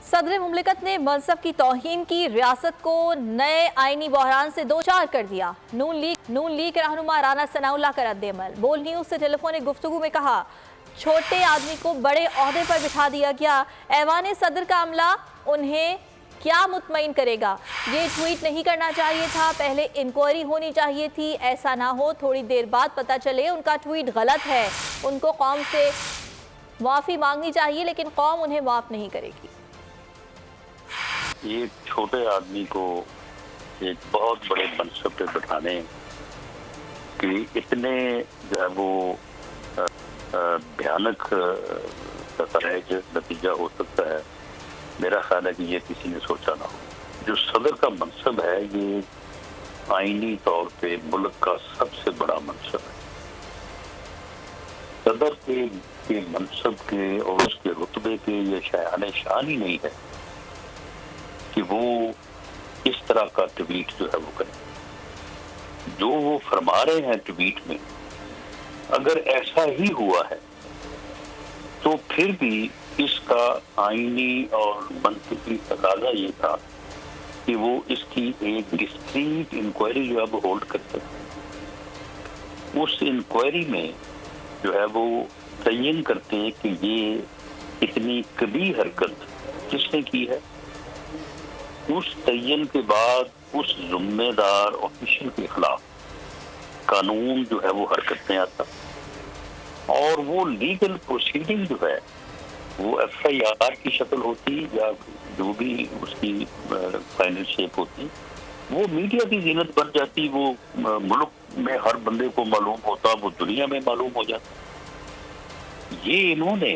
सदर मुमलिकत ने मजहब की तौहीन की रियासत को नए आईनी बहरान से दो चार कर दिया। नून लीग के रहनुमा राना सनाउल्लाह का रद्द-ए-अमल। बोल न्यूज़ से टेलीफोनिक गुफ्तगू में कहा, छोटे आदमी को बड़े ओहदे पर बिठा दिया गया। ऐवान सदर का अमला उन्हें क्या मुतमईन करेगा? ये ट्वीट नहीं करना चाहिए था, पहले इंक्वायरी होनी चाहिए थी। ऐसा ना हो थोड़ी देर बाद पता चले उनका ट्वीट गलत है। उनको कौम से माफ़ी मांगनी चाहिए, लेकिन कौम उन्हें माफ़ नहीं करेगी। एक छोटे आदमी को एक बहुत बड़े मनसब पे बिठाने की इतने जो है वो भयानक नतीजा हो सकता है, मेरा ख्याल है कि ये किसी ने सोचा ना हो। जो सदर का मनसब है ये आईनी तौर पे मुल्क का सबसे बड़ा मनसब है। सदर के मनसब के और उसके रुतबे के ये शायान शान ही नहीं है कि वो इस तरह का ट्वीट जो है वो करें। जो वो फरमा रहे हैं ट्वीट में, अगर ऐसा ही हुआ है तो फिर भी इसका आईनी और मंतकी तकाजा ये था कि वो इसकी एक डिस्क्रीट इंक्वायरी जो है वो होल्ड कर सकते। उस इंक्वायरी में जो है वो तयन करते हैं कि ये इतनी कबीह हरकत किसने की है। उस तयन के बाद उस जिम्मेदार ऑफिशियल के खिलाफ कानून जो है वो हरकत में आता और वो लीगल प्रोसीडिंग जो है वो FIR की शक्ल होती या जो भी उसकी फाइनल शेप होती, वो मीडिया की जीनत बन जाती, वो मुल्क में हर बंदे को मालूम होता, वो दुनिया में मालूम हो जाता। ये इन्होंने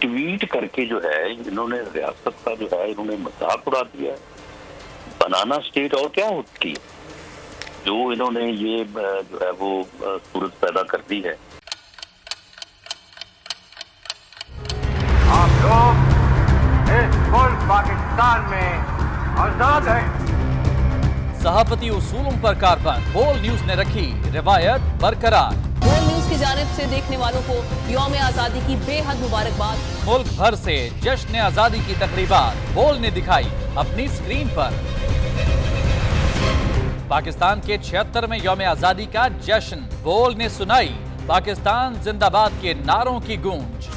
ट्वीट करके जो है इन्होंने रियासत का जो है इन्होंने मजाक उड़ा दिया है। बनाना स्टेट और क्या होती है जो इन्होंने ये जो है वो सूरत पैदा कर दी है। आप लोग इस मुल्क पाकिस्तान में आजाद हैं। सहाफती उसूलों पर कारबंद। बोल न्यूज ने रखी रिवायत बरकरार। बोल न्यूज़ की जानिब से देखने वालों को यौम आज़ादी की बेहद मुबारकबाद। मुल्क भर से जश्न आजादी की तकरीबात बोल ने दिखाई अपनी स्क्रीन पर। पाकिस्तान के 76वें यौम आजादी का जश्न बोल ने सुनाई पाकिस्तान जिंदाबाद के नारों की गूंज।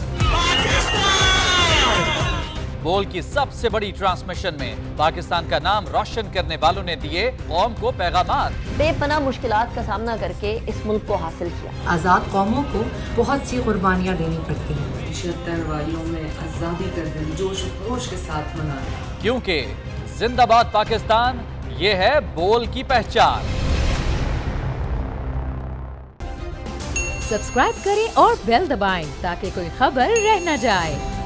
बोल की सबसे बड़ी ट्रांसमिशन में पाकिस्तान का नाम रोशन करने वालों ने दिए कौम को पैगामात। बेपनाह मुश्किलात का सामना करके इस मुल्क को हासिल किया। आज़ाद कौमों को बहुत सी कुर्बानियाँ देनी पड़ती हैं। 76 वालियों में आज़ादी का दिन जोश खरोश के साथ मना, क्योंकि जिंदाबाद पाकिस्तान ये है बोल की पहचान। सब्सक्राइब करें और बेल दबाएं ताकि कोई खबर रह न जाए।